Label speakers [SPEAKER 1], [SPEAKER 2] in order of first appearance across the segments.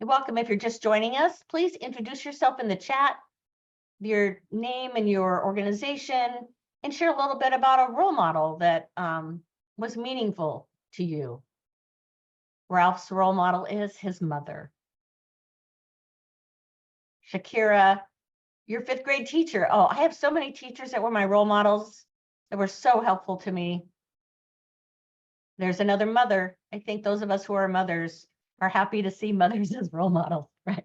[SPEAKER 1] You're welcome. If you're just joining us, please introduce yourself in the chat, your name and your organization, and share a little bit about a role model that was meaningful to you. Ralph's role model is his mother. Shakira, your fifth grade teacher. Oh, I have so many teachers that were my role models that were so helpful to me. There's another mother. I think those of us who are mothers are happy to see mothers as role models, right?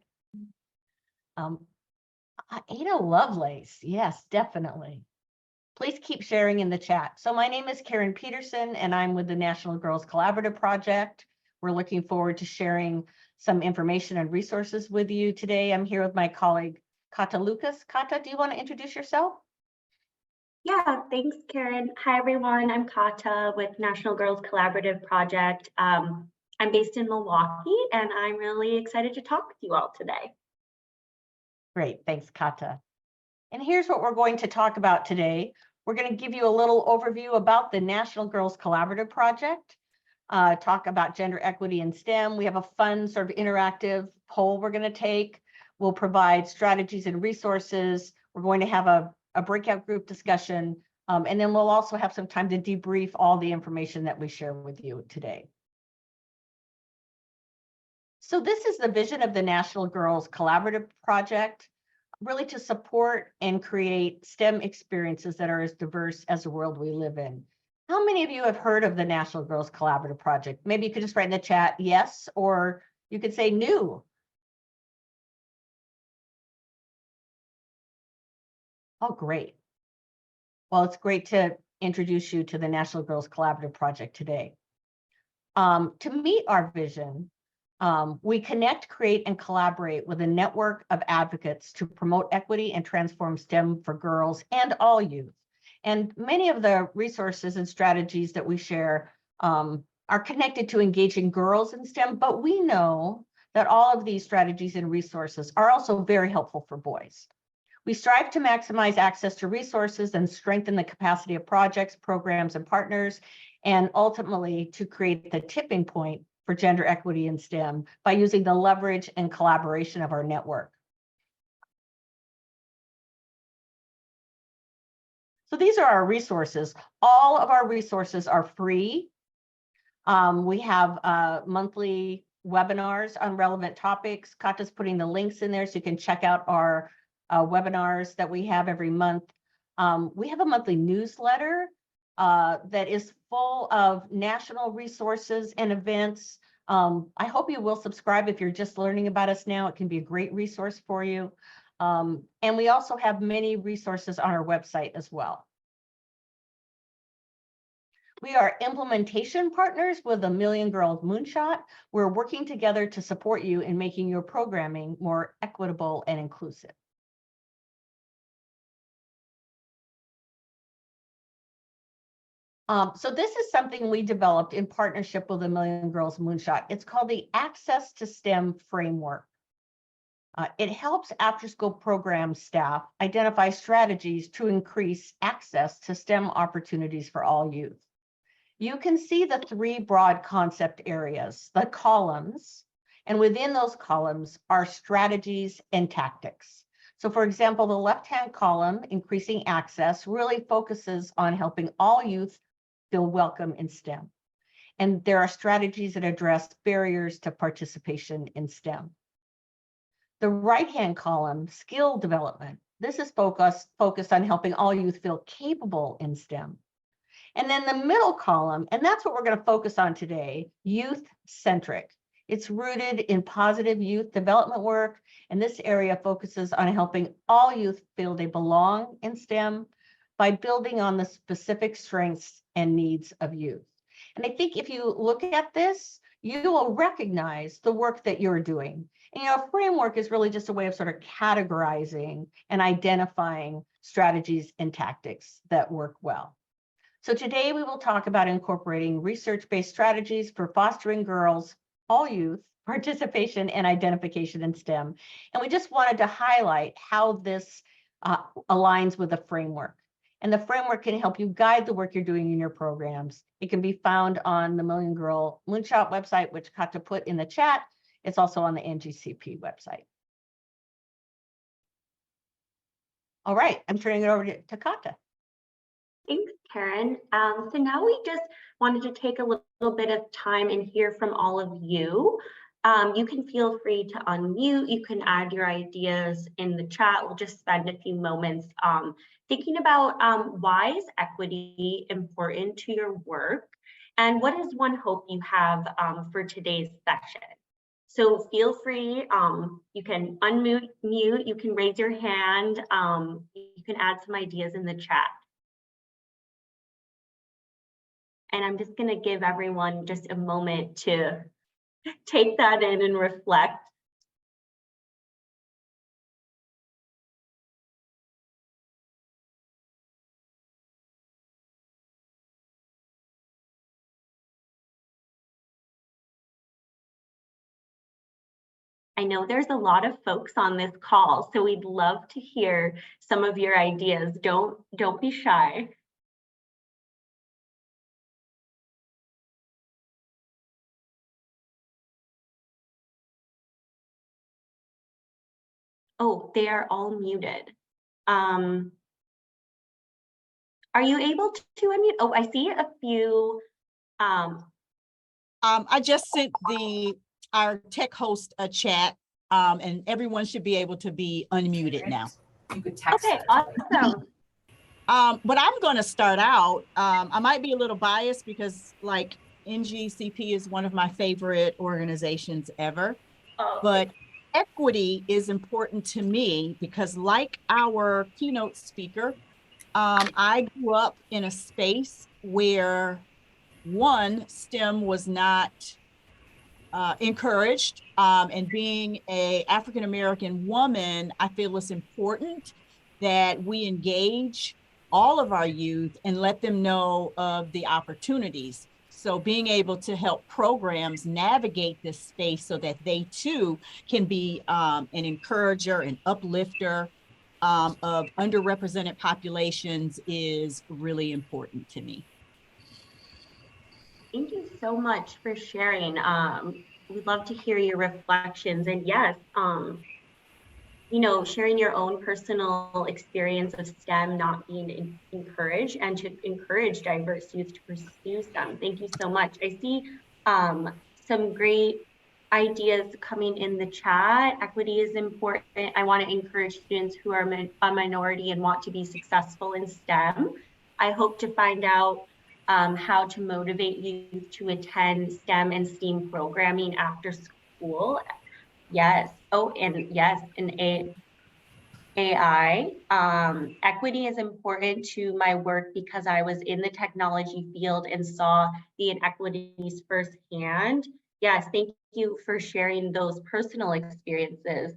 [SPEAKER 1] Ada Lovelace, yes, definitely. Please keep sharing in the chat. So my name is Karen Peterson, and I'm with the National Girls Collaborative Project. We're looking forward to sharing some information and resources with you today. I'm here with my colleague, Kata Lucas. Kata, do you want to introduce yourself?
[SPEAKER 2] Yeah, thanks, Karen. Hi, everyone. I'm Kata with National Girls Collaborative Project. I'm based in Milwaukee, and I'm really excited to talk with you all today.
[SPEAKER 1] Great, thanks, Kata. And here's what we're going to talk about today. We're going to give you a little overview about the National Girls Collaborative Project, talk about gender equity in STEM. We have a fun sort of interactive poll we're going to take. We'll provide strategies and resources. We're going to have a breakout group discussion, and then we'll also have some time to debrief all the information that we share with you today. So this is the vision of the National Girls Collaborative Project, really to support and create STEM experiences that are as diverse as the world we live in. How many of you have heard of the National Girls Collaborative Project? Maybe you could just write in the chat, yes, or you could say new. Oh, great. Well, it's great to introduce you to the National Girls Collaborative Project today. To meet our vision, we connect, create, and collaborate with a network of advocates to promote equity and transform STEM for girls and all youth. And many of the resources and strategies that we share are connected to engaging girls in STEM, but we know that all of these strategies and resources are also very helpful for boys. We strive to maximize access to resources and strengthen the capacity of projects, programs, and partners, and ultimately to create the tipping point for gender equity in STEM by using the leverage and collaboration of our network. So these are our resources. All of our resources are free. We have monthly webinars on relevant topics. Kata's putting the links in there so you can check out our webinars that we have every month. We have a monthly newsletter that is full of national resources and events. I hope you will subscribe if you're just learning about us now. It can be a great resource for you. And we also have many resources on our website as well. We are implementation partners with the Million Girls Moonshot. We're working together to support you in making your programming more equitable and inclusive. So this is something we developed in partnership with the Million Girls Moonshot. It's called the Access to STEM Framework. It helps after-school program staff identify strategies to increase access to STEM opportunities for all youth. You can see the three broad concept areas, the columns, and within those columns are strategies and tactics. So for example, the left-hand column, increasing access, really focuses on helping all youth feel welcome in STEM. And there are strategies that address barriers to participation in STEM. The right-hand column, skill development. This is focused on helping all youth feel capable in STEM. And then the middle column, and that's what we're going to focus on today, youth-centric. It's rooted in positive youth development work, and this area focuses on helping all youth feel they belong in STEM by building on the specific strengths and needs of youth. And I think if you look at this, you will recognize the work that you're doing. And, a framework is really just a way of sort of categorizing and identifying strategies and tactics that work well. So today we will talk about incorporating research-based strategies for fostering girls, all youth, participation and identification in STEM. And we just wanted to highlight how this aligns with the framework. And the framework can help you guide the work you're doing in your programs. It can be found on the Million Girl Moonshot website, which Kata put in the chat. It's also on the NGCP website. All right, I'm turning it over to Kata.
[SPEAKER 2] Thanks, Karen. So now we just wanted to take a little bit of time and hear from all of you. You can feel free to unmute. You can add your ideas in the chat. We'll just spend a few moments thinking about why is equity important to your work, and what is one hope you have for today's session. So feel free, you can unmute, you can raise your hand, you can add some ideas in the chat. And I'm just going to give everyone just a moment to take that in and reflect. I know there's a lot of folks on this call, so we'd love to hear some of your ideas. Don't be shy. Oh, they are all muted. Are you able to unmute? Oh, I see a few.
[SPEAKER 3] I just sent our tech host a chat, and everyone should be able to be unmuted now.
[SPEAKER 4] You could text.
[SPEAKER 2] Okay, awesome.
[SPEAKER 3] But I'm going to start out. I might be a little biased because, like, NGCP is one of my favorite organizations ever.
[SPEAKER 2] Oh.
[SPEAKER 3] But equity is important to me because, like our keynote speaker, I grew up in a space where STEM was not encouraged, and being an African-American woman, I feel it's important that we engage all of our youth and let them know of the opportunities. So being able to help programs navigate this space so that they too can be an encourager and uplifter of underrepresented populations is really important to me.
[SPEAKER 2] Thank you so much for sharing. We'd love to hear your reflections. And yes, you know, sharing your own personal experience of STEM not being encouraged, and to encourage diverse youth to pursue STEM. Thank you so much. I see some great ideas coming in the chat. Equity is important. I want to encourage students who are a minority and want to be successful in STEM. I hope to find out how to motivate youth to attend STEM and STEAM programming after school. Yes. Oh, and yes, and AI. Equity is important to my work because I was in the technology field and saw the inequities firsthand. Yes, thank you for sharing those personal experiences.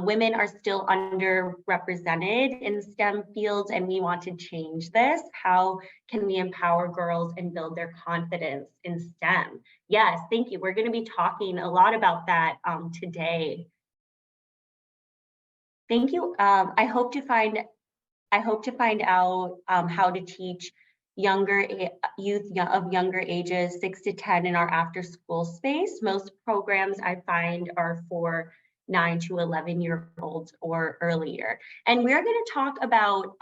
[SPEAKER 2] Women are still underrepresented in STEM fields, and we want to change this. How can we empower girls and build their confidence in STEM? Yes, thank you. We're going to be talking a lot about that today. Thank you. I hope to find out how to teach younger youth of younger ages 6 to 10 in our after school space. Most programs I find are for 9 to 11-year-olds or earlier. And we're going to talk about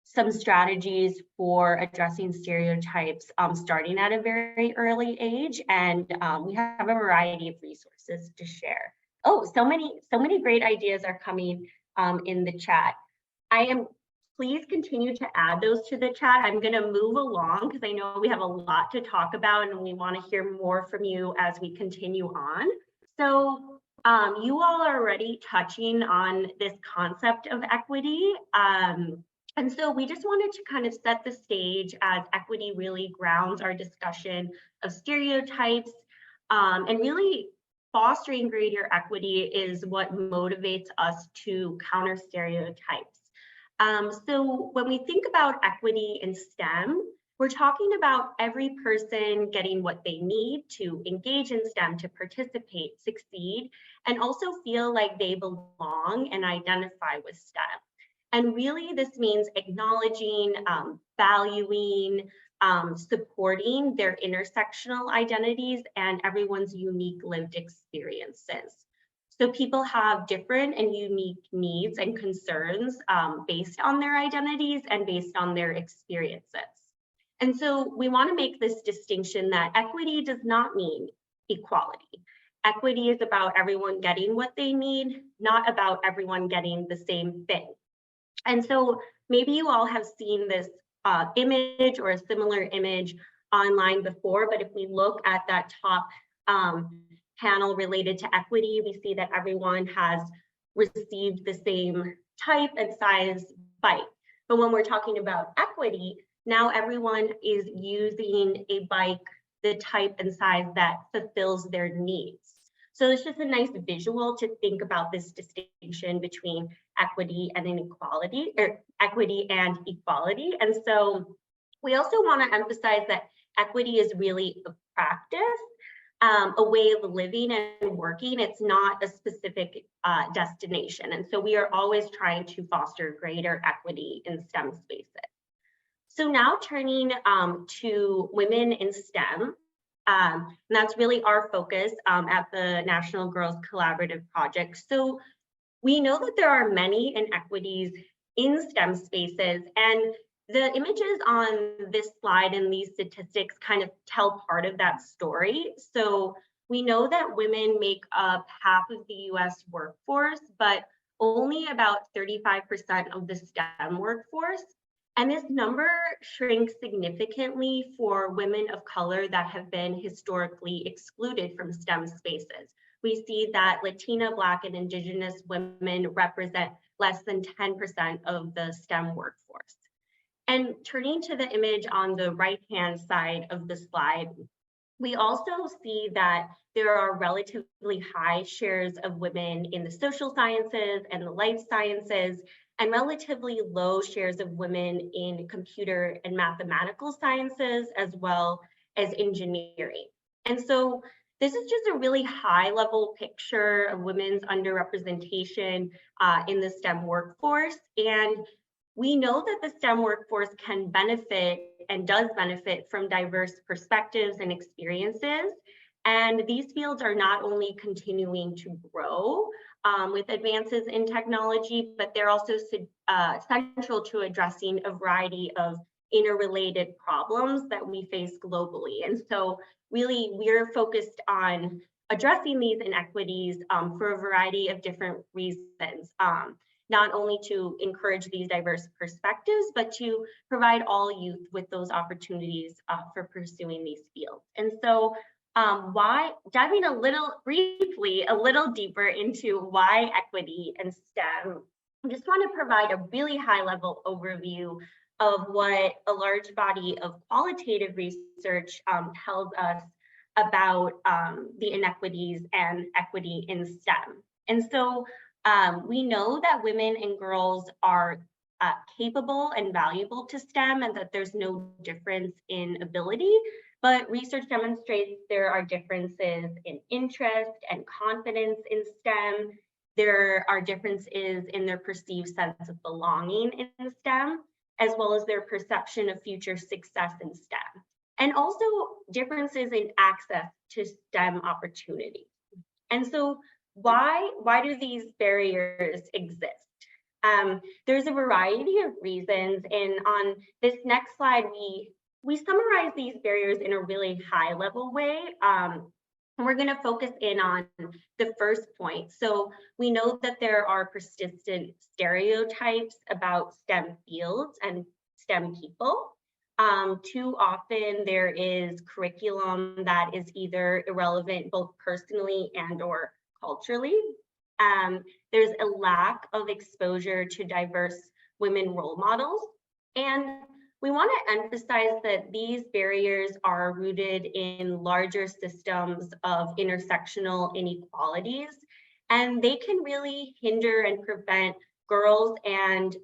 [SPEAKER 2] some strategies for addressing stereotypes starting at a very early age. And we have a variety of resources to share. Oh, so many great ideas are coming in the chat. Please continue to add those to the chat. I'm going to move along because I know we have a lot to talk about and we want to hear more from you as we continue on. So you all are already touching on this concept of equity. And so we just wanted to kind of set the stage as equity really grounds our discussion of stereotypes, and really fostering greater equity is what motivates us to counter stereotypes. So when we think about equity in STEM, we're talking about every person getting what they need to engage in STEM, to participate, succeed, and also feel like they belong and identify with STEM. And really this means acknowledging, valuing, supporting their intersectional identities and everyone's unique lived experiences. So people have different and unique needs and concerns based on their identities and based on their experiences. And so we want to make this distinction that equity does not mean equality. Equity is about everyone getting what they need, not about everyone getting the same thing. And so maybe you all have seen this image or a similar image online before, but if we look at that top panel related to equity, we see that everyone has received the same type and size bike. But when we're talking about equity, now everyone is using a bike, the type and size that fulfills their needs. So it's just a nice visual to think about this distinction between equity and inequality, or equity and equality. And so we also want to emphasize that equity is really a practice, a way of living and working. It's not a specific destination. And so we are always trying to foster greater equity in STEM spaces. So now turning to women in STEM, and that's really our focus at the National Girls Collaborative Project. So we know that there are many inequities in STEM spaces, and the images on this slide and these statistics kind of tell part of that story. So we know that women make up half of the US workforce, but only about 35% of the STEM workforce. And this number shrinks significantly for women of color that have been historically excluded from STEM spaces. We see that Latina, Black, and Indigenous women represent less than 10% of the STEM workforce. And turning to the image on the right-hand side of the slide, we also see that there are relatively high shares of women in the social sciences and the life sciences, and relatively low shares of women in computer and mathematical sciences, as well as engineering. And so this is just a really high level picture of women's underrepresentation in the STEM workforce. And we know that the STEM workforce can benefit and does benefit from diverse perspectives and experiences. And these fields are not only continuing to grow with advances in technology, but they're also central to addressing a variety of interrelated problems that we face globally. And so really, we're focused on addressing these inequities for a variety of different reasons, not only to encourage these diverse perspectives, but to provide all youth with those opportunities for pursuing these fields. And so diving a little deeper into why equity and STEM, I just want to provide a really high level overview of what a large body of qualitative research tells us about the inequities and equity in STEM. And so we know that women and girls are capable and valuable to STEM, and that there's no difference in ability, but research demonstrates there are differences in interest and confidence in STEM. There are differences in their perceived sense of belonging in STEM, as well as their perception of future success in STEM, and also differences in access to STEM opportunities. And so why do these barriers exist? There's a variety of reasons, and on this next slide, we summarize these barriers in a really high level way. And we're going to focus in on the first point. So we know that there are persistent stereotypes about STEM fields and STEM people. Too often there is curriculum that is either irrelevant both personally and or culturally. There's a lack of exposure to diverse women role models. And we want to emphasize that these barriers are rooted in larger systems of intersectional inequalities, and they can really hinder and prevent girls and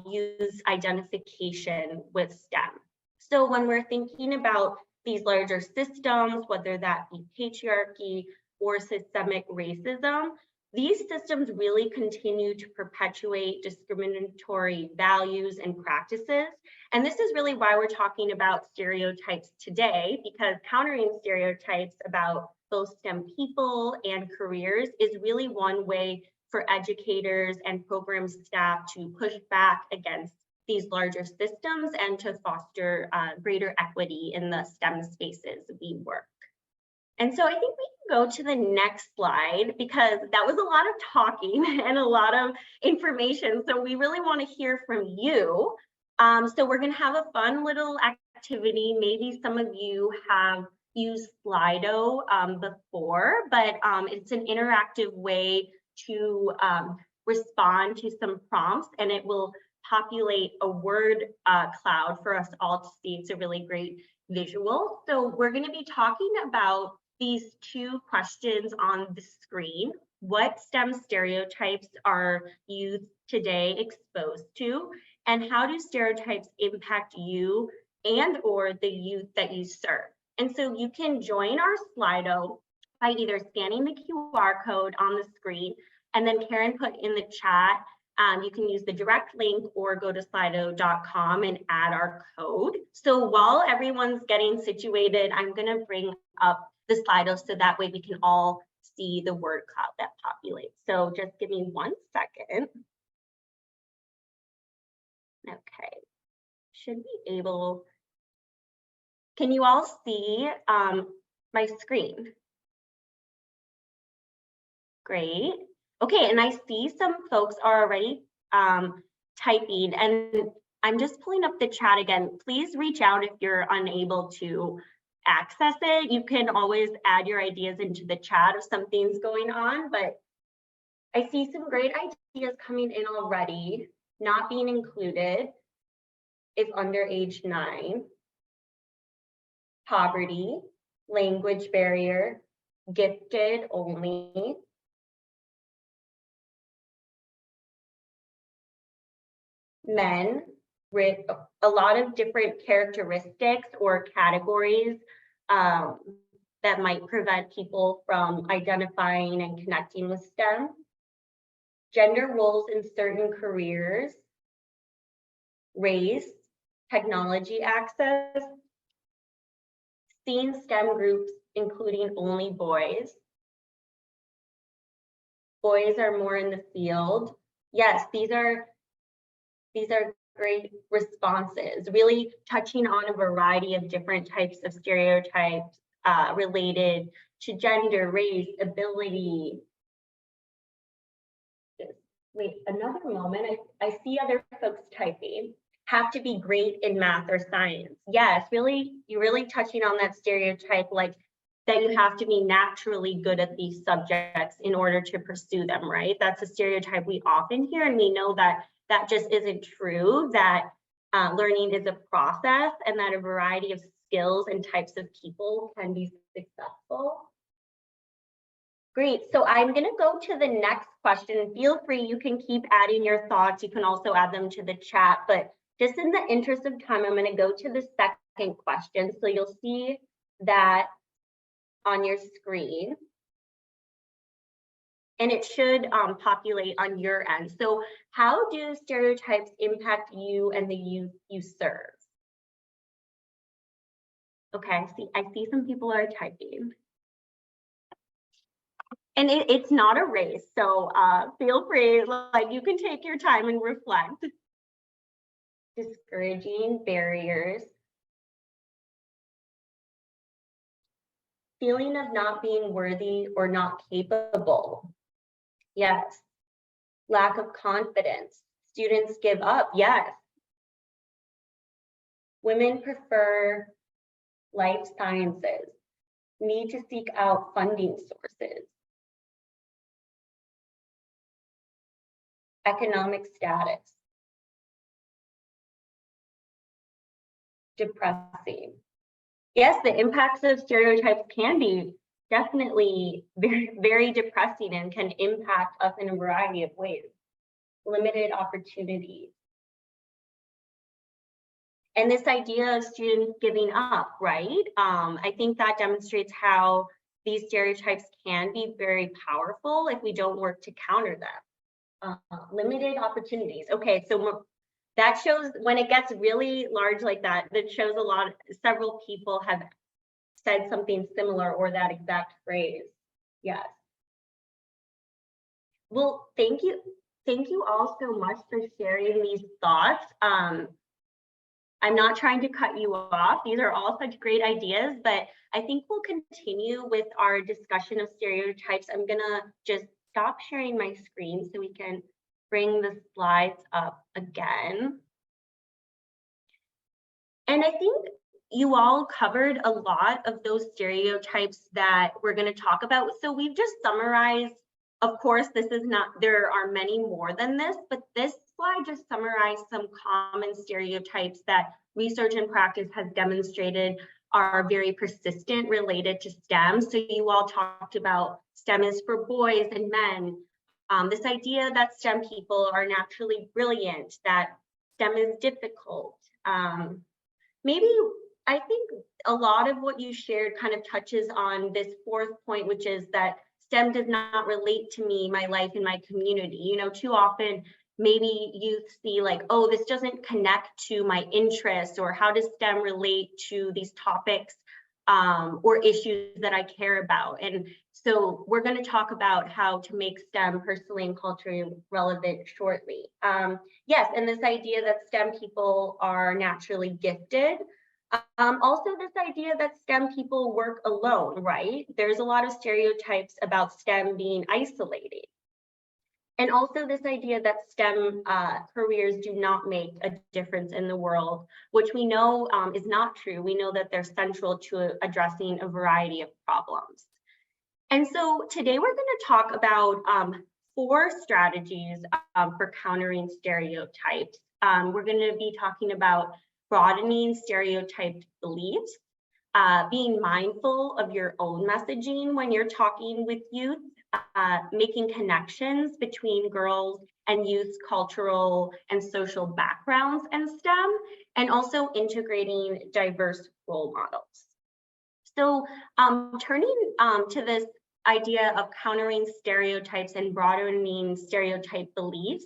[SPEAKER 2] youth identification with STEM. So when we're thinking about these larger systems, whether that be patriarchy or systemic racism, these systems really continue to perpetuate discriminatory values and practices. And this is really why we're talking about stereotypes today, because countering stereotypes about both STEM people and careers is really one way for educators and program staff to push back against these larger systems and to foster greater equity in the STEM spaces we work. And so I think we can go to the next slide, because that was a lot of talking and a lot of information. So we really want to hear from you. So we're going to have a fun little activity. Maybe some of you have used Slido before, but it's an interactive way to respond to some prompts, and it will populate a word cloud for us all to see. It's a really great visual. So we're going to be talking about these two questions on the screen. What STEM stereotypes are youth today exposed to? And how do stereotypes impact you and or the youth that you serve? And so you can join our Slido by either scanning the QR code on the screen, and then Karen put in the chat, you can use the direct link or go to slido.com and add our code. So while everyone's getting situated, I'm going to bring up the Slido so that way we can all see the word cloud that populates. So just give me 1 second. Okay, should be able, can you all see my screen? Great. Okay, and I see some folks are already typing, and I'm just pulling up the chat again. Please reach out if you're unable to access it. You can always add your ideas into the chat if something's going on, but I see some great ideas coming in already. Not being included is under age 9. Poverty, language barrier, gifted only. Men, with a lot of different characteristics or categories that might prevent people from identifying and connecting with STEM. Gender roles in certain careers, race, technology access, seeing STEM groups including only boys. Boys are more in the field. Yes, these are great responses, really touching on a variety of different types of stereotypes related to gender, race, ability. Just wait another moment. I see other folks typing. Have to be great in math or science. Yes, really, you're really touching on that stereotype, like that you have to be naturally good at these subjects in order to pursue them, right? That's a stereotype we often hear, and we know that that just isn't true, that learning is a process and that a variety of skills and types of people can be successful. Great, so I'm gonna go to the next question. Feel free, you can keep adding your thoughts. You can also add them to the chat, but just in the interest of time, I'm gonna go to the second question. So you'll see that on your screen. And it should populate on your end. So how do stereotypes impact you and the youth you serve? Okay, I see some people are typing. And it's not a race, so feel free, like you can take your time and reflect. Discouraging barriers. Feeling of not being worthy or not capable. Yes. Lack of confidence. Students give up. Yes. Women prefer life sciences. Need to seek out funding sources. Economic status. Depressing. Yes, the impacts of stereotypes can be definitely very, very depressing and can impact us in a variety of ways. Limited opportunities. And this idea of students giving up, right? I think that demonstrates how these stereotypes can be very powerful if we don't work to counter them. Limited opportunities. Okay, so that shows when it gets really large like that, that shows several people have said something similar or that exact phrase. Yes. Well, thank you. Thank you all so much for sharing these thoughts. I'm not trying to cut you off. These are all such great ideas, but I think we'll continue with our discussion of stereotypes. I'm gonna just stop sharing my screen so we can bring the slides up again. And I think you all covered a lot of those stereotypes that we're going to talk about. So we've just summarized, of course, this is not, there are many more than this, but this slide just summarized some common stereotypes that research and practice has demonstrated are very persistent related to STEM. So you all talked about STEM is for boys and men. This idea that STEM people are naturally brilliant, that STEM is difficult. Maybe I think a lot of what you shared kind of touches on this fourth point, which is that STEM does not relate to me, my life, and my community. You know, too often maybe youth see like, oh, this doesn't connect to my interests, or how does STEM relate to these topics or issues that I care about. And so we're going to talk about how to make STEM personally and culturally relevant shortly. Yes, and this idea that STEM people are naturally gifted. Also this idea that STEM people work alone, right? There's a lot of stereotypes about STEM being isolated. And also this idea that STEM careers do not make a difference in the world, which we know is not true. We know that they're central to addressing a variety of problems. And so today we're going to talk about 4 strategies for countering stereotypes. We're going to be talking about broadening stereotyped beliefs, being mindful of your own messaging when you're talking with youth, making connections between girls and youth's cultural and social backgrounds and STEM, and also integrating diverse role models. So turning to this idea of countering stereotypes and broadening stereotype beliefs,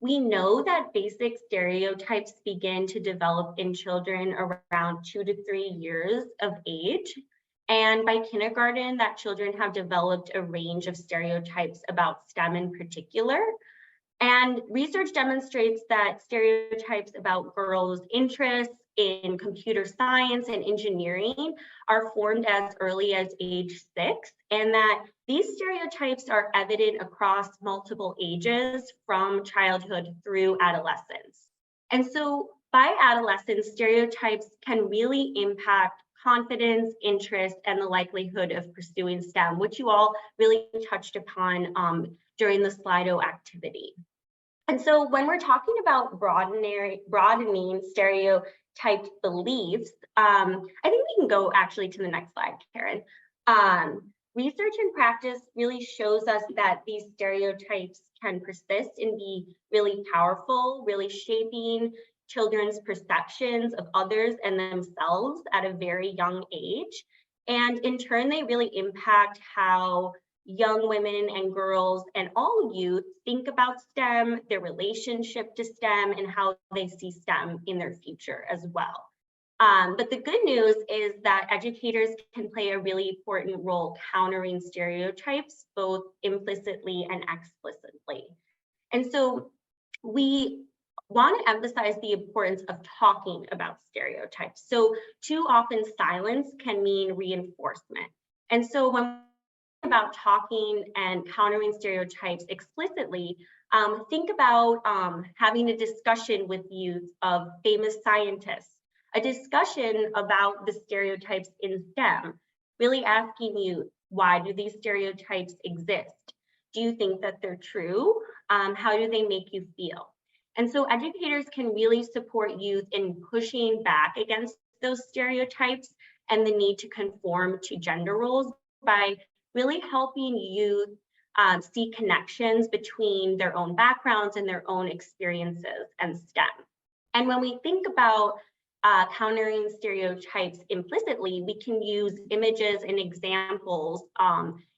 [SPEAKER 2] we know that basic stereotypes begin to develop in children around 2 to 3 years of age. And by kindergarten, that children have developed a range of stereotypes about STEM in particular. And research demonstrates that stereotypes about girls' interests in computer science and engineering are formed as early as age 6, and that these stereotypes are evident across multiple ages from childhood through adolescence. And so by adolescence, stereotypes can really impact confidence, interest, and the likelihood of pursuing STEM, which you all really touched upon during the Slido activity. And so when we're talking about broadening stereotyped beliefs, I think we can go actually to the next slide, Karen. Research and practice really shows us that these stereotypes can persist and be really powerful, really shaping children's perceptions of others and themselves at a very young age. And in turn, they really impact how young women and girls and all youth think about STEM, their relationship to STEM, and how they see STEM in their future as well. But the good news is that educators can play a really important role countering stereotypes, both implicitly and explicitly. And so we want to emphasize the importance of talking about stereotypes. So too often silence can mean reinforcement. And so when about talking and countering stereotypes explicitly, think about having a discussion with youth of famous scientists, a discussion about the stereotypes in STEM, really asking youth, why do these stereotypes exist? Do you think that they're true? How do they make you feel? And so educators can really support youth in pushing back against those stereotypes and the need to conform to gender roles by really helping youth see connections between their own backgrounds and their own experiences and STEM. And when we think about countering stereotypes implicitly, we can use images and examples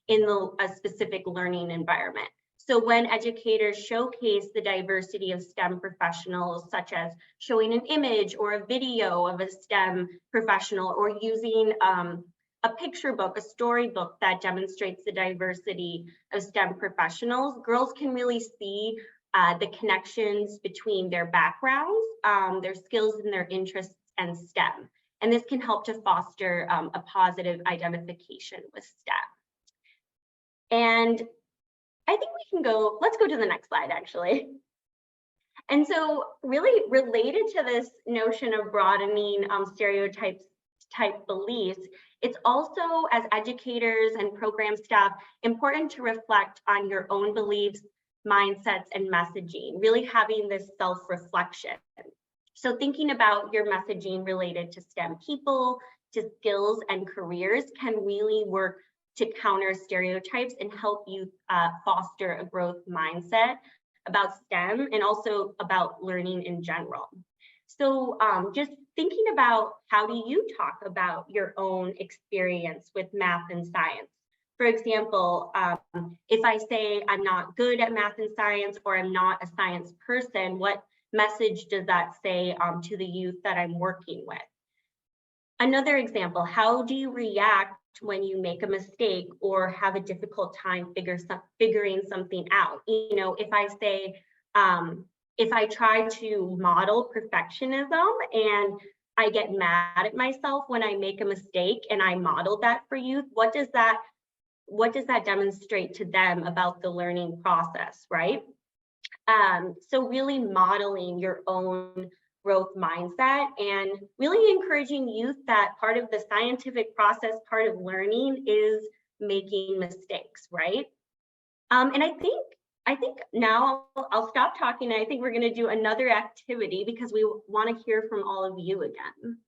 [SPEAKER 2] in a specific learning environment. So when educators showcase the diversity of STEM professionals, such as showing an image or a video of a STEM professional, or using a picture book, a storybook that demonstrates the diversity of STEM professionals, girls can really see the connections between their backgrounds, their skills and their interests and STEM. And this can help to foster a positive identification with STEM. And I think we can go, let's go to the next slide actually. And so really related to this notion of broadening stereotypes type beliefs, it's also, as educators and program staff, important to reflect on your own beliefs, mindsets, and messaging, really having this self-reflection. So thinking about your messaging related to STEM people, to skills and careers can really work to counter stereotypes and help you foster a growth mindset about STEM and also about learning in general. So just thinking about, how do you talk about your own experience with math and science? For example, if I say I'm not good at math and science, or I'm not a science person, what message does that say to the youth that I'm working with? Another example, how do you react when you make a mistake or have a difficult time figuring something out? You know, if I say, if I try to model perfectionism and I get mad at myself when I make a mistake and I model that for youth, what does that demonstrate to them about the learning process, right? So really modeling your own growth mindset and really encouraging youth that part of the scientific process, part of learning, is making mistakes, right? And I think now I'll stop talking, and I think we're going to do another activity because we want to hear from all of you again.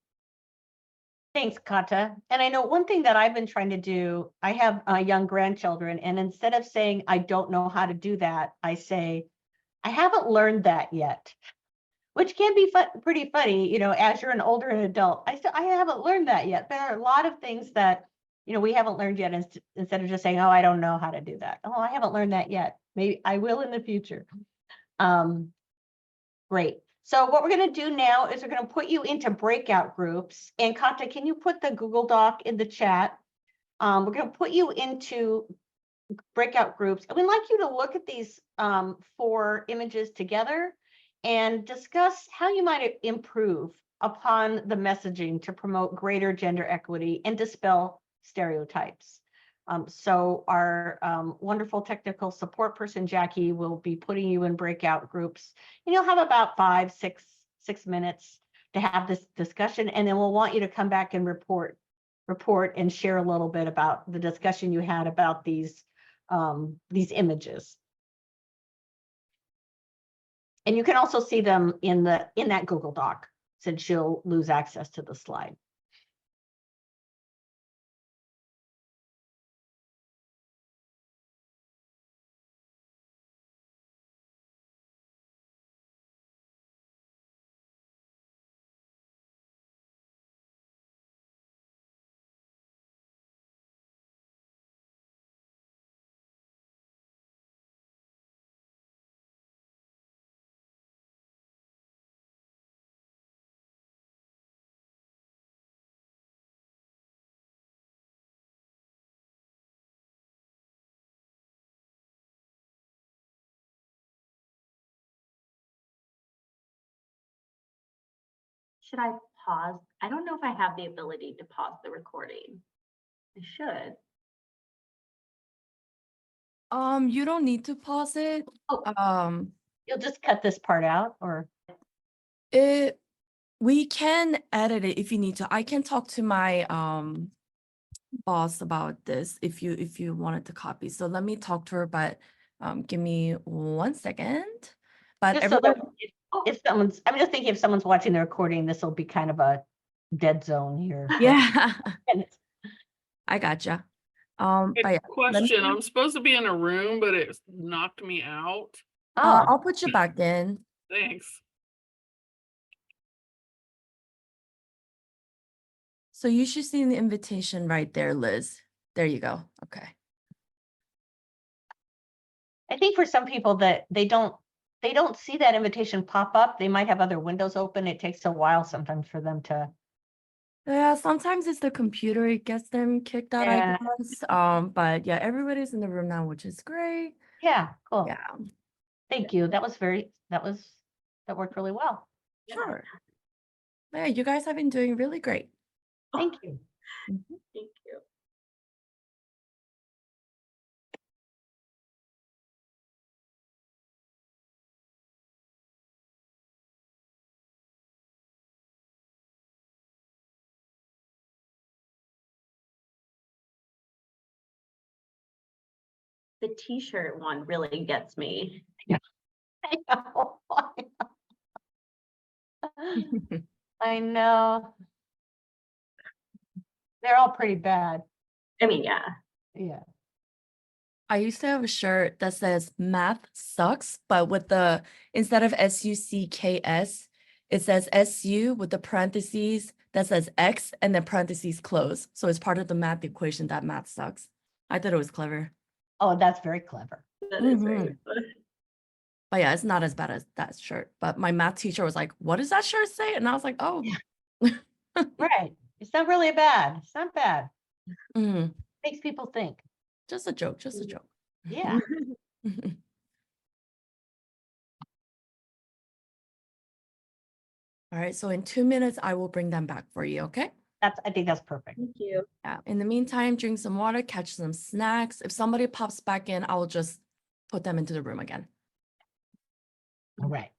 [SPEAKER 1] Thanks, Kata. And I know one thing that I've been trying to do, I have young grandchildren, and instead of saying, I don't know how to do that, I say, I haven't learned that yet, which can be pretty funny, you know, as you're an older adult. I haven't learned that yet. There are a lot of things that, you know, we haven't learned yet, instead of just saying, oh, I don't know how to do that. Oh, I haven't learned that yet. Maybe I will in the future. Great. So what we're going to do now is we're going to put you into breakout groups. And Kata, can you put the Google Doc in the chat? We're going to put you into breakout groups. And we'd like you to look at these 4 images together and discuss how you might improve upon the messaging to promote greater gender equity and dispel stereotypes. So our wonderful technical support person, Jackie, will be putting you in breakout groups. And you'll have about 5-6 minutes to have this discussion. And then we'll want you to come back and report and share a little bit about the discussion you had about these images. And you can also see them in that Google Doc, since you'll lose access to the slide.
[SPEAKER 2] Should I pause? I don't know if I have the ability to pause the recording. I should.
[SPEAKER 4] You don't need to pause it.
[SPEAKER 2] Oh.
[SPEAKER 1] You'll just cut this part out, or?
[SPEAKER 4] We can edit it if you need to. I can talk to my boss about this if you wanted to copy. So let me talk to her, but give me 1 second. But
[SPEAKER 1] Just so that if someone's, I'm just thinking if someone's watching the recording, this will be kind of a dead zone here.
[SPEAKER 4] yeah, I gotcha. But yeah,
[SPEAKER 5] Question, I'm supposed to be in a room, but it knocked me out.
[SPEAKER 1] Oh,
[SPEAKER 4] I'll put you back in.
[SPEAKER 5] Thanks.
[SPEAKER 4] So you should see the invitation right there, Liz. There you go. Okay.
[SPEAKER 1] I think for some people that they don't see that invitation pop up. They might have other windows open. It takes a while sometimes for them to.
[SPEAKER 4] Yeah, sometimes it's the computer, it gets them kicked out, I
[SPEAKER 1] Yeah.
[SPEAKER 4] guess. But yeah, everybody's in the room now, which is great.
[SPEAKER 1] Yeah, cool.
[SPEAKER 4] Yeah,
[SPEAKER 1] Thank you. That worked really well.
[SPEAKER 4] sure. Yeah, you guys have been doing really great.
[SPEAKER 1] Thank you.
[SPEAKER 4] Mhm.
[SPEAKER 2] Thank you. The t-shirt one really gets me.
[SPEAKER 1] I know. I know. They're all pretty bad.
[SPEAKER 2] I mean, yeah.
[SPEAKER 1] Yeah.
[SPEAKER 4] I used to have a shirt that says math sucks, but with the instead of SUCKS, it says SU with the parentheses that says X and then parentheses close. So it's part of the math equation that math sucks. I thought it was clever.
[SPEAKER 1] Oh, that's very clever.
[SPEAKER 2] That is very fun.
[SPEAKER 4] But yeah, it's not as bad as that shirt. But my math teacher was like, "What does that shirt say?" And I was like, "Oh,
[SPEAKER 1] Right. It's not really bad. It's not bad.
[SPEAKER 4] mm,
[SPEAKER 1] Makes people think.
[SPEAKER 4] just a joke, just a joke."
[SPEAKER 1] Yeah.
[SPEAKER 4] All right, so in 2 minutes, I will bring them back for you, okay?
[SPEAKER 1] I think that's perfect.
[SPEAKER 2] Thank you.
[SPEAKER 4] Yeah. In the meantime, drink some water, catch some snacks. If somebody pops back in, I will just put them into the room again.
[SPEAKER 1] All right.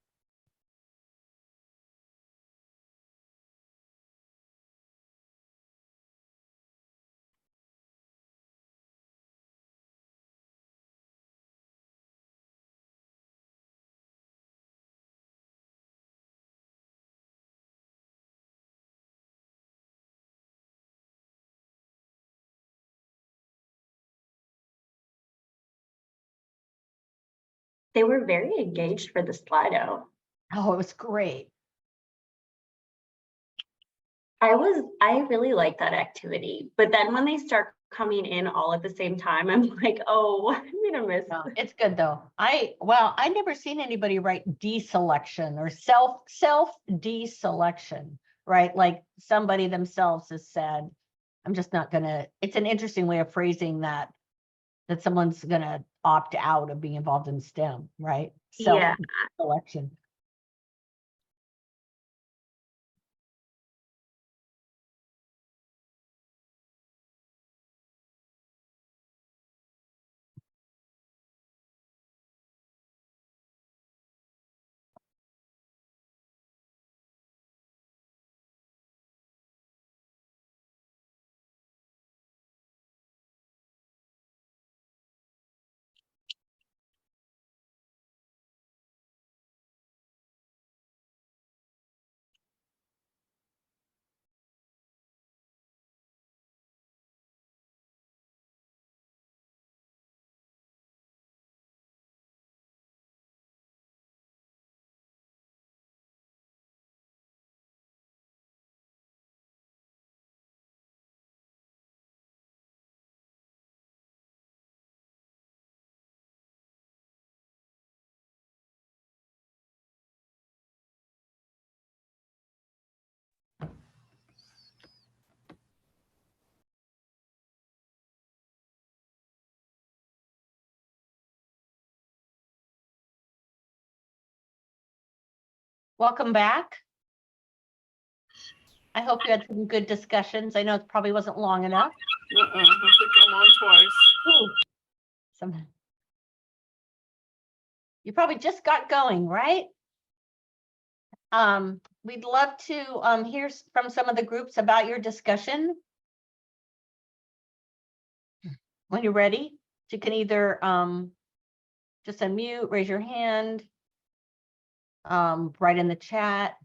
[SPEAKER 2] They were very engaged for the Slido.
[SPEAKER 1] Oh, it was great.
[SPEAKER 2] I really like that activity, but then when they start coming in all at the same time, I'm like, oh, I'm gonna miss.
[SPEAKER 1] No, it's good though. I never seen anybody write deselection or self deselection, right? Like somebody themselves has said, I'm just not gonna, it's an interesting way of phrasing that someone's gonna opt out of being involved in STEM, right?
[SPEAKER 2] Yeah.
[SPEAKER 1] Self-selection. Welcome back. I hope you had some good discussions. I know it probably wasn't long enough.
[SPEAKER 5] I think I'm on twice.
[SPEAKER 1] Ooh. You probably just got going, right? We'd love to hear from some of the groups about your discussion. When you're ready, you can either just unmute, raise your hand, write in the chat.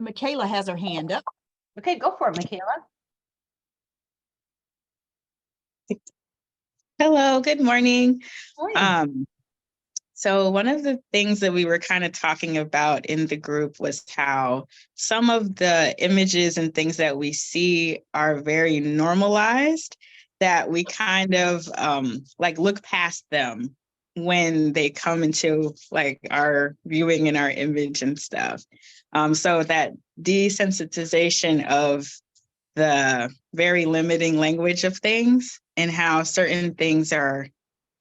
[SPEAKER 3] Michaela has her hand up.
[SPEAKER 1] Okay, go for it, Michaela.
[SPEAKER 6] Hello, good morning.
[SPEAKER 1] Morning.
[SPEAKER 6] So one of the things that we were kind of talking about in the group was how some of the images and things that we see are very normalized, that we kind of like look past them when they come into like our viewing and our image and stuff. So that desensitization of the very limiting language of things and how certain things are,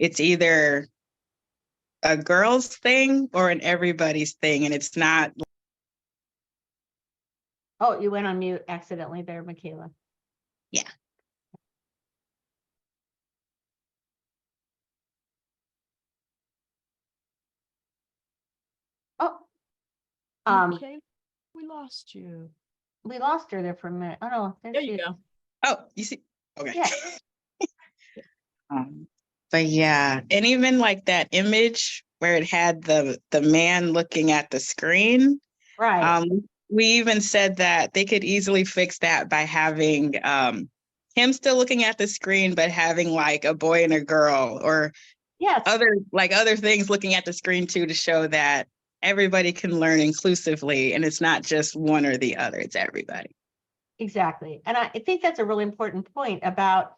[SPEAKER 6] it's either a girl's thing or an everybody's thing, and it's not.
[SPEAKER 1] Oh, you went on mute accidentally there, Michaela.
[SPEAKER 6] Yeah.
[SPEAKER 1] Oh,
[SPEAKER 3] Okay, we lost you.
[SPEAKER 1] we lost her there for a minute. Oh no,
[SPEAKER 3] There
[SPEAKER 1] she
[SPEAKER 3] you
[SPEAKER 1] is.
[SPEAKER 3] go.
[SPEAKER 6] Oh, you see? Okay.
[SPEAKER 1] Yeah.
[SPEAKER 6] But yeah, and even like that image where it had the man looking at the screen.
[SPEAKER 1] Right.
[SPEAKER 6] We even said that they could easily fix that by having him still looking at the screen, but having like a boy and a girl or
[SPEAKER 1] Yes.
[SPEAKER 6] other things looking at the screen too, to show that everybody can learn inclusively and it's not just one or the other, it's everybody.
[SPEAKER 1] Exactly. And I think that's a really important point about,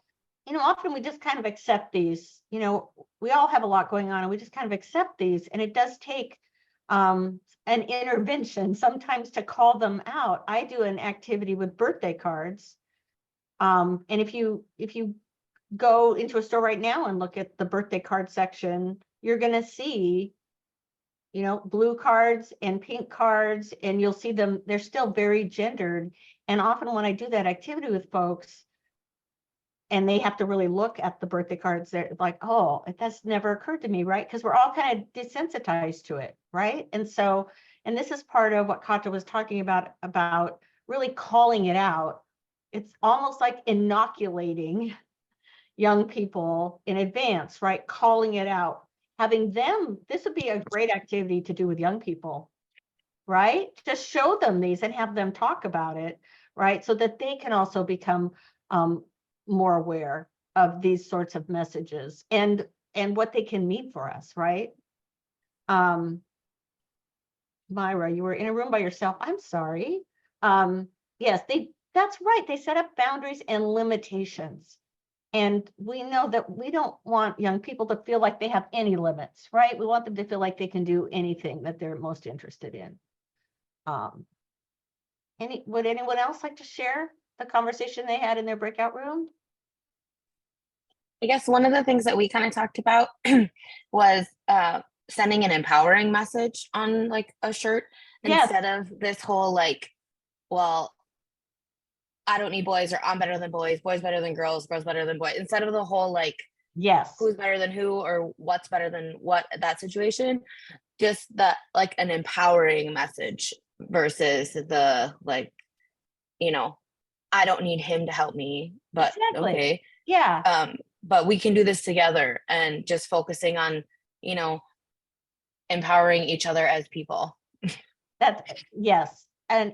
[SPEAKER 1] often we just kind of accept these, we all have a lot going on and we just kind of accept these. And it does take an intervention sometimes to call them out. I do an activity with birthday cards. And if you go into a store right now and look at the birthday card section, you're going to see blue cards and pink cards, and you'll see them, they're still very gendered. And often when I do that activity with folks and they have to really look at the birthday cards, they're like, oh, that's never occurred to me, right? Because we're all kind of desensitized to it, right? And so, and this is part of what Kata was talking about really calling it out. It's almost like inoculating young people in advance, right? Calling it out. Having them, this would be a great activity to do with young people, right? Just show them these and have them talk about it, right? So that they can also become more aware of these sorts of messages and what they can mean for us, right? Myra, you were in a room by yourself. I'm sorry. Yes, that's right. They set up boundaries and limitations. And we know that we don't want young people to feel like they have any limits, right? We want them to feel like they can do anything that they're most interested in. Would anyone else like to share the conversation they had in their breakout room?
[SPEAKER 7] I guess one of the things that we kind of talked about was sending an empowering message on like a shirt instead of this whole like, well, I don't need boys, or I'm better than boys better than girls better than boys, instead of the whole like, who's better than who or what's better than what, that situation. Just that, like an empowering message versus the like, I don't need him to help me, but okay.
[SPEAKER 1] Yeah.
[SPEAKER 7] But we can do this together, and just focusing on, empowering each other as people.
[SPEAKER 1] Yes. And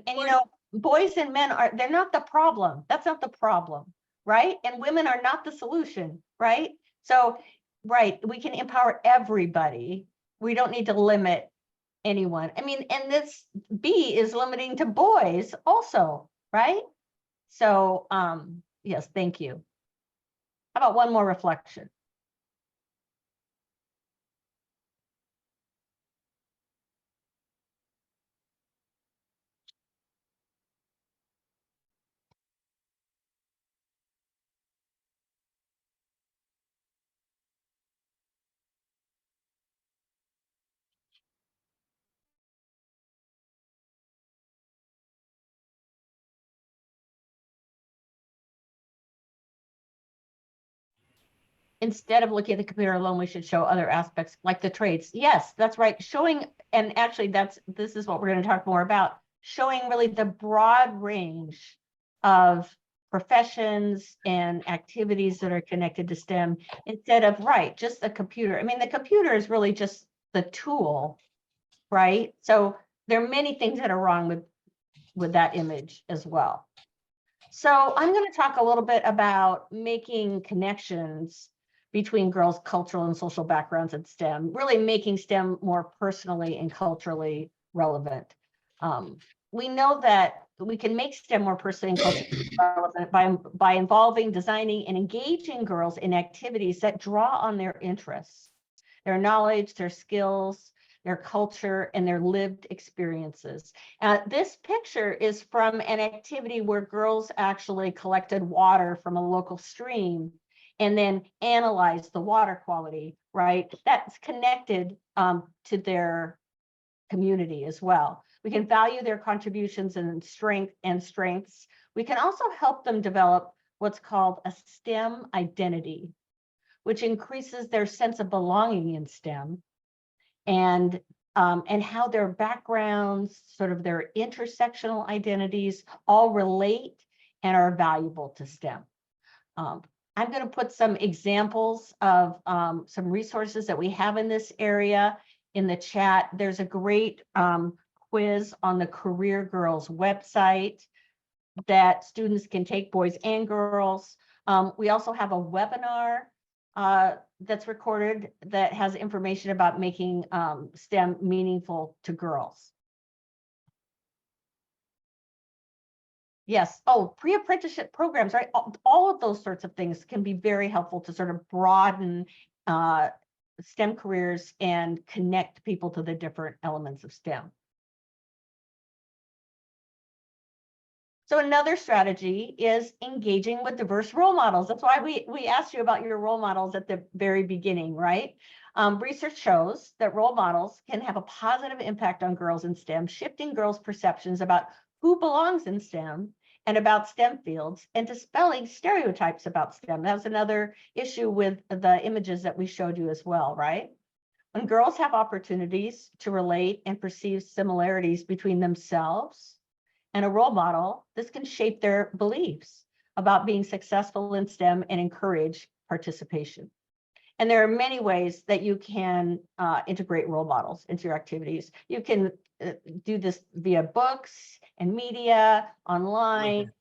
[SPEAKER 1] boys and men they're not the problem. That's not the problem, right? And women are not the solution, right? So, right, we can empower everybody. We don't need to limit anyone. I mean, and this B is limiting to boys also, right? So, yes, thank you. How about one more reflection? Instead of looking at the computer alone, we should show other aspects like the traits. Yes, that's right. Showing, and actually this is what we're going to talk more about, showing really the broad range of professions and activities that are connected to STEM instead of, right, just the computer. I mean, the computer is really just the tool, right? So there are many things that are wrong with that image as well. So I'm going to talk a little bit about making connections between girls' cultural and social backgrounds in STEM, really making STEM more personally and culturally relevant. We know that we can make STEM more personally and culturally relevant by involving, designing, and engaging girls in activities that draw on their interests, their knowledge, their skills, their culture, and their lived experiences. This picture is from an activity where girls actually collected water from a local stream and then analyzed the water quality, right? That's connected to their community as well. We can value their contributions and strengths. We can also help them develop what's called a STEM identity, which increases their sense of belonging in STEM and how their backgrounds, sort of their intersectional identities, all relate and are valuable to STEM. I'm going to put some examples of some resources that we have in this area in the chat. There's a great quiz on the Career Girls website that students can take, boys and girls. We also have a webinar that's recorded that has information about making STEM meaningful to girls. Yes, oh, pre-apprenticeship programs, right? All of those sorts of things can be very helpful to sort of broaden STEM careers and connect people to the different elements of STEM. So another strategy is engaging with diverse role models. That's why we asked you about your role models at the very beginning, right? Research shows that role models can have a positive impact on girls in STEM, shifting girls' perceptions about who belongs in STEM and about STEM fields, and dispelling stereotypes about STEM. That's another issue with the images that we showed you as well, right? When girls have opportunities to relate and perceive similarities between themselves and a role model, this can shape their beliefs about being successful in STEM and encourage participation. And there are many ways that you can integrate role models into your activities. You can do this via books and media, online,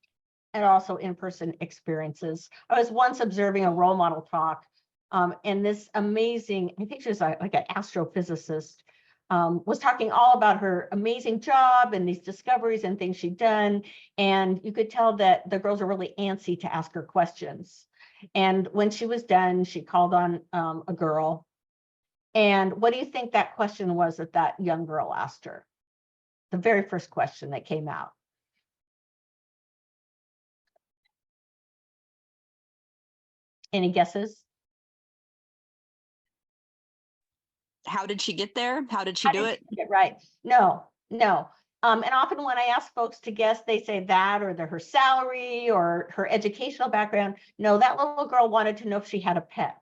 [SPEAKER 1] and also in-person experiences. I was once observing a role model talk, and this amazing, I think she was like an astrophysicist, was talking all about her amazing job and these discoveries and things she'd done. And you could tell that the girls are really antsy to ask her questions. And when she was done, she called on a girl. And what do you think that question was that that young girl asked her? The very first question that came out. Any guesses?
[SPEAKER 8] How did she get there? How did she do it?
[SPEAKER 1] Right. No. And often when I ask folks to guess, they say that or her salary or her educational background. No, that little girl wanted to know if she had a pet.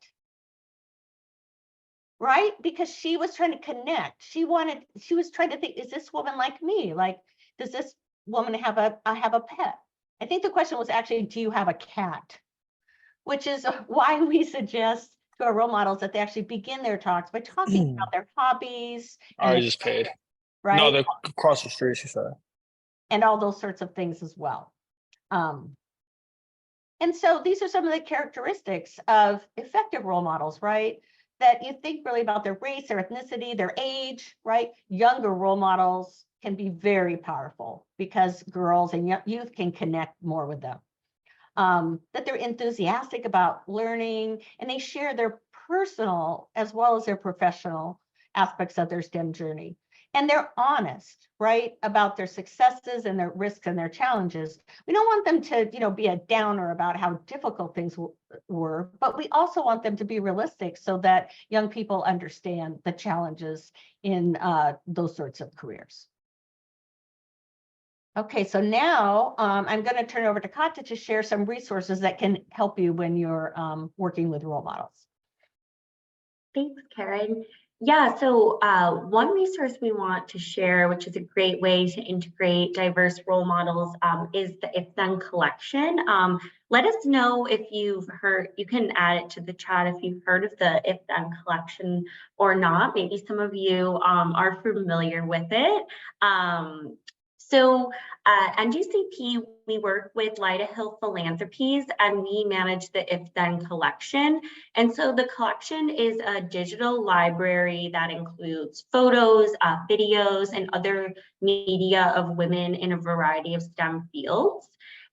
[SPEAKER 1] Right? Because she was trying to connect. She was trying to think, is this woman like me? Like, does this woman have a pet? I think the question was actually, do you have a cat? Which is why we suggest to our role models that they actually begin their talks by talking about their hobbies.
[SPEAKER 9] I just paid.
[SPEAKER 1] Right?
[SPEAKER 9] No, they're across the street, she said.
[SPEAKER 1] And all those sorts of things as well. And so these are some of the characteristics of effective role models, right? That you think really about their race, their ethnicity, their age, right? Younger role models can be very powerful because girls and youth can connect more with them. That they're enthusiastic about learning and they share their personal as well as their professional aspects of their STEM journey. And they're honest, right, about their successes and their risks and their challenges. We don't want them to, be a downer about how difficult things were, but we also want them to be realistic so that young people understand the challenges in those sorts of careers. Okay, so now I'm going to turn over to Kata to share some resources that can help you when you're working with role models.
[SPEAKER 2] Thanks, Karen. Yeah, so one resource we want to share, which is a great way to integrate diverse role models, is the If Then collection. Let us know if you've heard, you can add it to the chat if you've heard of the If Then collection or not. Maybe some of you are familiar with it. So NGCP, we work with Lyda Hill Philanthropies, and we manage the If Then collection. And so the collection is a digital library that includes photos, videos, and other media of women in a variety of STEM fields.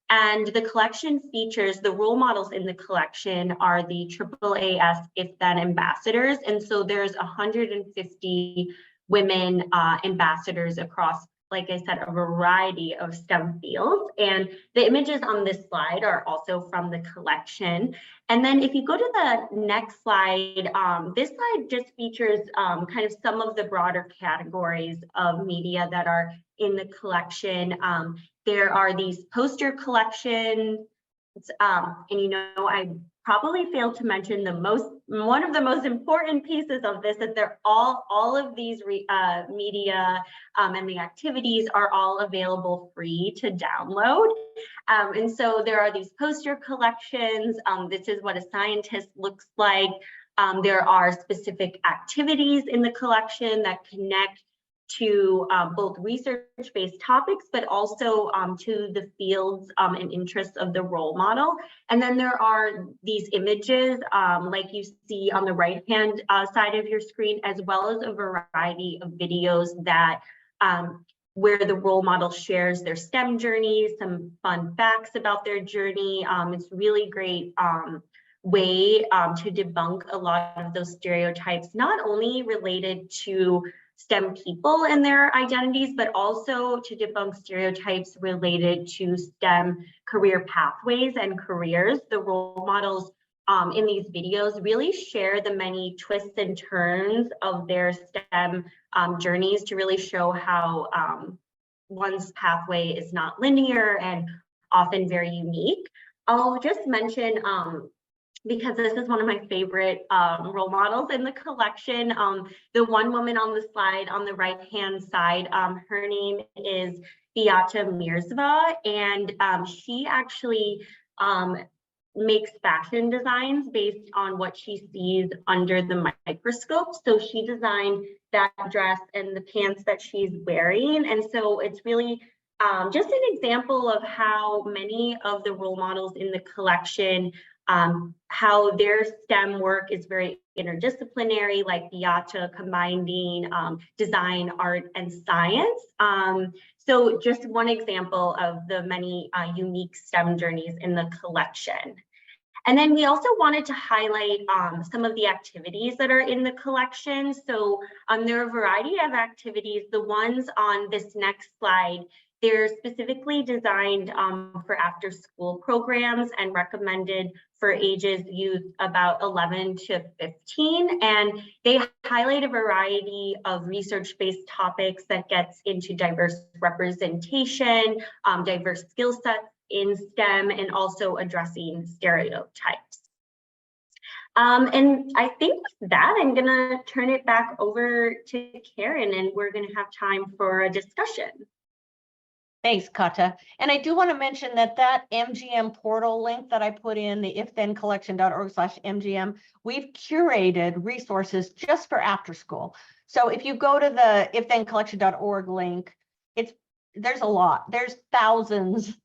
[SPEAKER 2] And the collection features, the role models in the collection are the AAAS If Then ambassadors. And so there's 150 women ambassadors across, like I said, a variety of STEM fields. And the images on this slide are also from the collection. And then if you go to the next slide, this slide just features kind of some of the broader categories of media that are in the collection. There are these poster collections, and you know, I probably failed to mention one of the most important pieces of this, that they're all of these media and the activities are all available free to download. And so there are these poster collections. This is what a scientist looks like. There are specific activities in the collection that connect to both research-based topics, but also to the fields and interests of the role model. And then there are these images, like you see on the right-hand side of your screen, as well as a variety of videos that where the role model shares their STEM journeys, some fun facts about their journey. It's really great way to debunk a lot of those stereotypes, not only related to STEM people and their identities, but also to debunk stereotypes related to STEM career pathways and careers. The role models in these videos really share the many twists and turns of their STEM journeys to really show how one's pathway is not linear and often very unique. I'll just mention, because this is one of my favorite role models in the collection. The one woman on the slide on the right-hand side, her name is Beata Mirzva, and she actually makes fashion designs based on what she sees under the microscope. So she designed that dress and the pants that she's wearing. And so it's really just an example of how many of the role models in the collection, how their STEM work is very interdisciplinary, like Beata combining design, art, and science. So just one example of the many unique STEM journeys in the collection. And then we also wanted to highlight some of the activities that are in the collection. So there are a variety of activities. The ones on this next slide, they're specifically designed for after school programs and recommended for ages youth about 11 to 15. And they highlight a variety of research-based topics that gets into diverse representation, diverse skill sets in STEM, and also addressing stereotypes. And I think with that, I'm gonna turn it back over to Karen, and we're gonna have time for a discussion.
[SPEAKER 1] Thanks, Kata. And I do want to mention that MGM portal link that I put in, the ifthencollection.org/MGM, we've curated resources just for after school. So if you go to the ifthencollection.org link, there's a lot. There's thousands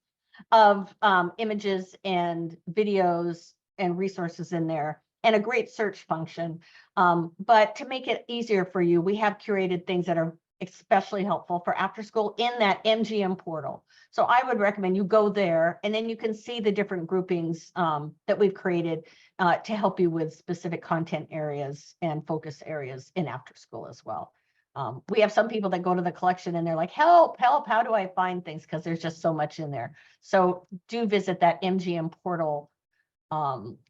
[SPEAKER 1] of images and videos and resources in there, and a great search function. But to make it easier for you, we have curated things that are especially helpful for after school in that MGM portal. So I would recommend you go there, and then you can see the different groupings that we've created to help you with specific content areas and focus areas in after school as well. We have some people that go to the collection and they're like, help, how do I find things? Because there's just so much in there. So do visit that MGM portal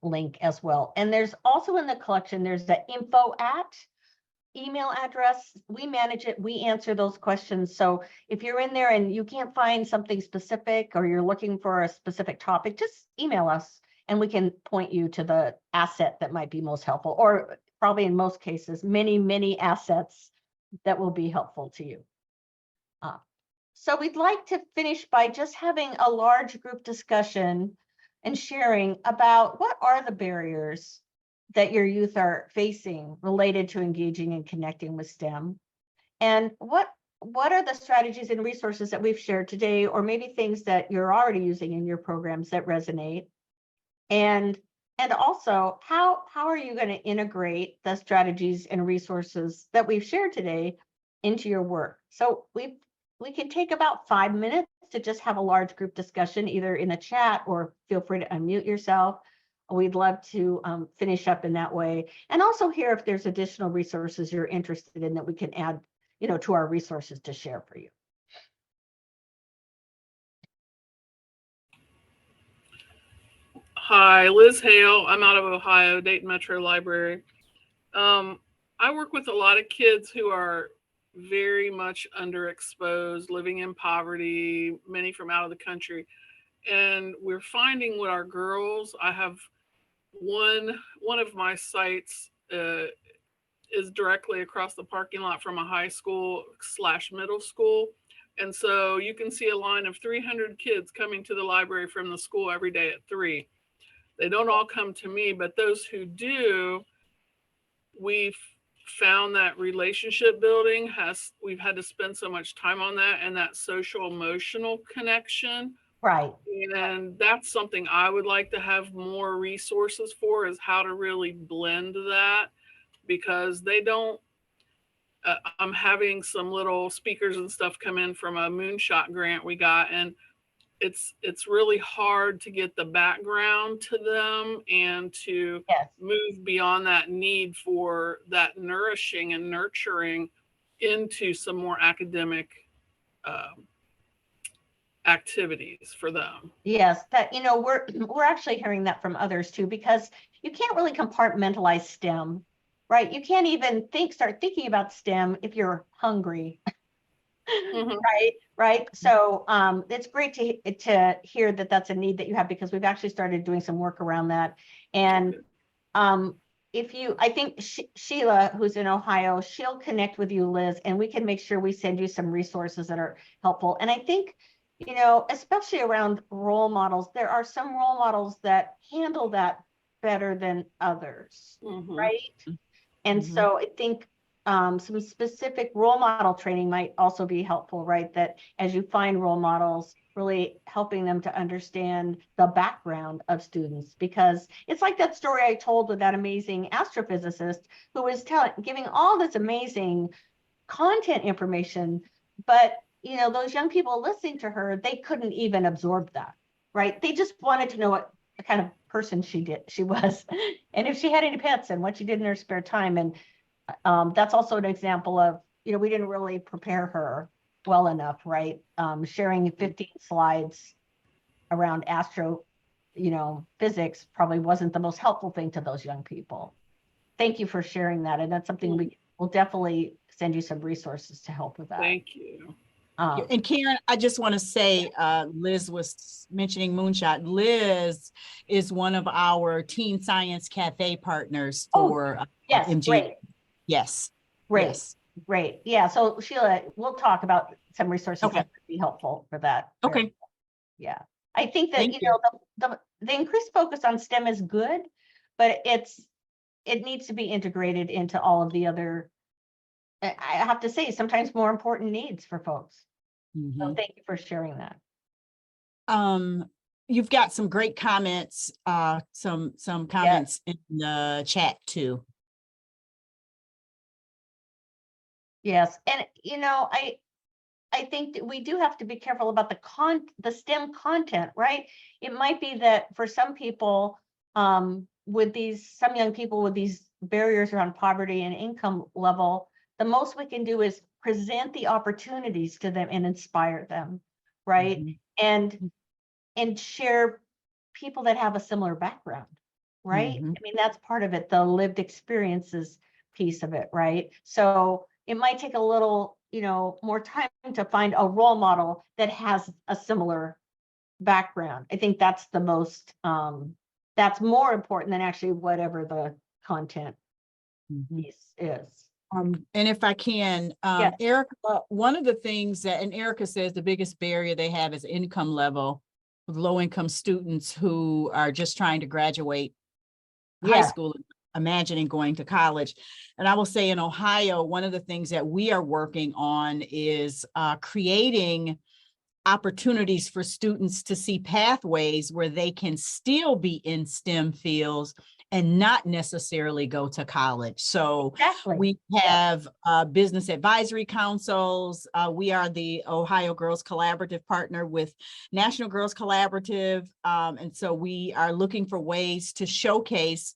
[SPEAKER 1] link as well. And there's also in the collection, there's the info@ email address. We manage it, we answer those questions. So if you're in there and you can't find something specific, or you're looking for a specific topic, just email us and we can point you to the asset that might be most helpful, or probably in most cases, many assets that will be helpful to you. So we'd like to finish by just having a large group discussion and sharing about what are the barriers that your youth are facing related to engaging and connecting with STEM, and what what are the strategies and resources that we've shared today, or maybe things that you're already using in your programs that resonate? And also, how are you going to integrate the strategies and resources that we've shared today into your work? So we can take about 5 minutes to just have a large group discussion, either in the chat or feel free to unmute yourself. We'd love to finish up in that way, and also hear if there's additional resources you're interested in that we can add, to our resources to share for you.
[SPEAKER 5] Hi, Liz Hale. I'm out of Ohio, Dayton Metro Library. I work with a lot of kids who are very much underexposed, living in poverty, many from out of the country. And we're finding with our girls, I have one of my sites is directly across the parking lot from a high school / middle school. And so you can see a line of 300 kids coming to the library from the school every day at 3. They don't all come to me, but those who do, we've found that relationship building we've had to spend so much time on that, and that social emotional connection.
[SPEAKER 1] Right.
[SPEAKER 5] And that's something I would like to have more resources for, is how to really blend that, because they don't, I'm having some little speakers and stuff come in from a moonshot grant we got, and it's really hard to get the background to them and to move beyond that need for that nourishing and nurturing into some more academic activities for them.
[SPEAKER 1] Yes, that, we're actually hearing that from others too, because you can't really compartmentalize STEM, right? You can't even start thinking about STEM if you're hungry. Mm-hmm. Right. So it's great to hear that that's a need that you have, because we've actually started doing some work around that. And I think Sheila, who's in Ohio, she'll connect with you, Liz, and we can make sure we send you some resources that are helpful. And I think, especially around role models, there are some role models that handle that better than others, right? And so I think some specific role model training might also be helpful, right? That as you find role models, really helping them to understand the background of students, because it's like that story I told with that amazing astrophysicist who was giving all this amazing content information, but those young people listening to her, they couldn't even absorb that, right? They just wanted to know what kind of person she was, and if she had any pets and what she did in her spare time. And that's also an example of, we didn't really prepare her well enough, right? Sharing 15 slides around physics probably wasn't the most helpful thing to those young people. Thank you for sharing that. And that's something we will definitely send you some resources to help with that.
[SPEAKER 5] Thank you.
[SPEAKER 3] And Karen, I just want to say, Liz was mentioning Moonshot. Liz is one of our Teen Science Cafe partners for MG.
[SPEAKER 1] Great.
[SPEAKER 3] Yes.
[SPEAKER 1] Great.
[SPEAKER 3] Yes.
[SPEAKER 1] Great. Yeah. So Sheila, we'll talk about some resources that would be helpful for that.
[SPEAKER 3] Okay.
[SPEAKER 1] Yeah. I think that, the increased focus on STEM is good, but it needs to be integrated into all of the other, I have to say, sometimes more important needs for folks. So thank you for sharing that.
[SPEAKER 3] You've got some great comments, some comments in the chat too.
[SPEAKER 1] Yes. And, I think that we do have to be careful about the STEM content, right? It might be that for some people, some young people with these barriers around poverty and income level, the most we can do is present the opportunities to them and inspire them, right? And share people that have a similar background, right? I mean, that's part of it, the lived experiences piece of it, right? So it might take a little, more time to find a role model that has a similar background. I think that's the most, that's more important than actually whatever the content piece is.
[SPEAKER 3] And if I can, Erica, one of the things and Erica says the biggest barrier they have is income level with low income students who are just trying to graduate high school. imagining going to college. And I will say in Ohio, one of the things that we are working on is creating opportunities for students to see pathways where they can still be in STEM fields and not necessarily go to college. So we have business advisory councils. We are the Ohio Girls Collaborative partner with National Girls Collaborative. And so we are looking for ways to showcase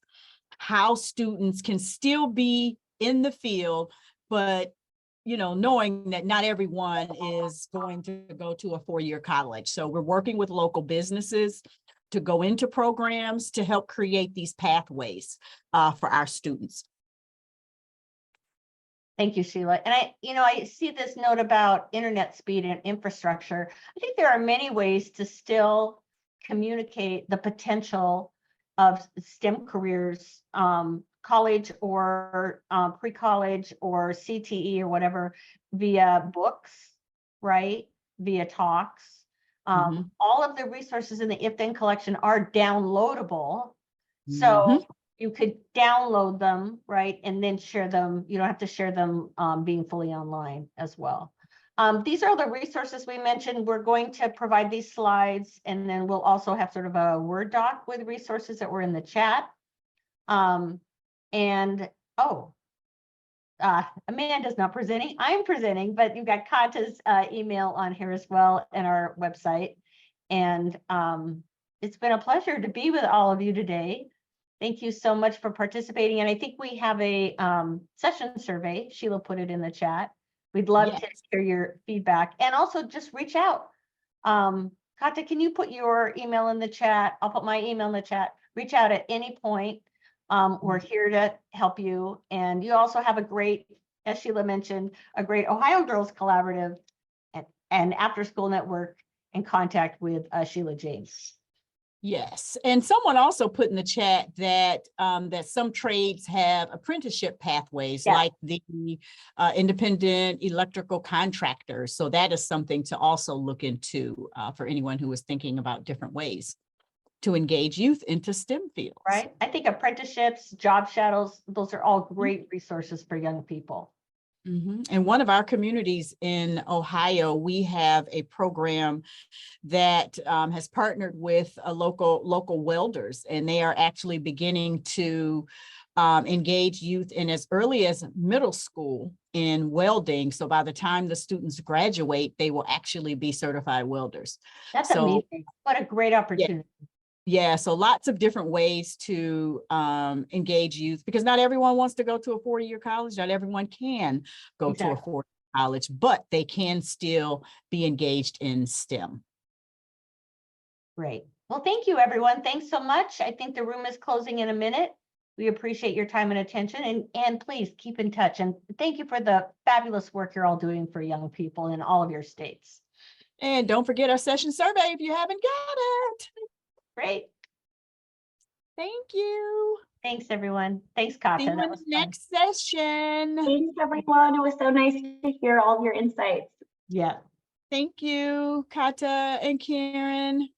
[SPEAKER 3] how students can still be in the field, but knowing that not everyone is going to go to a four-year college. So we're working with local businesses to go into programs to help create these pathways for our students.
[SPEAKER 1] Thank you, Sheila. And I see this note about internet speed and infrastructure. I think there are many ways to still communicate the potential of STEM careers, college or pre-college or CTE or whatever, via books, right? Via talks. All of the resources in the If Then collection are downloadable. So you could download them, right? And then share them. You don't have to share them being fully online as well. These are the resources we mentioned. We're going to provide these slides, and then we'll also have sort of a Word doc with resources that were in the chat. Amanda's not presenting. I'm presenting, but you've got Kata's email on here as well, and our website. And it's been a pleasure to be with all of you today. Thank you so much for participating. And I think we have a session survey. Sheila put it in the chat. We'd love to hear your feedback, and also just reach out. Kata, can you put your email in the chat? I'll put my email in the chat. Reach out at any point. We're here to help you. And you also have a great, as Sheila mentioned, a great Ohio Girls Collaborative and After School Network in contact with Sheila James.
[SPEAKER 3] Yes, and someone also put in the chat that that some trades have apprenticeship pathways, like the independent electrical contractors. So that is something to also look into for anyone who is thinking about different ways to engage youth into STEM fields.
[SPEAKER 1] Right. I think apprenticeships, job shadows, those are all great resources for young people.
[SPEAKER 3] And one of our communities in Ohio, we have a program that has partnered with a local welders, and they are actually beginning to engage youth in as early as middle school in welding. So by the time the students graduate, they will actually be certified welders.
[SPEAKER 1] That's amazing. What a great opportunity.
[SPEAKER 3] Yeah, so lots of different ways to engage youth, because not everyone wants to go to a 4-year college. Not everyone can go to a 4-year college, but they can still be engaged in STEM.
[SPEAKER 1] Great. Well, thank you, everyone. Thanks so much. I think the room is closing in a minute. We appreciate your time and attention, and please keep in touch. And thank you for the fabulous work you're all doing for young people in all of your states.
[SPEAKER 3] And don't forget our session survey if you haven't got it.
[SPEAKER 1] Great.
[SPEAKER 3] Thank you.
[SPEAKER 1] Thanks, everyone. Thanks, Kata.
[SPEAKER 3] See you in the next session.
[SPEAKER 2] Thanks, everyone. It was so nice to hear all of your insights.
[SPEAKER 1] Yeah.
[SPEAKER 3] Thank you, Kata and Karen.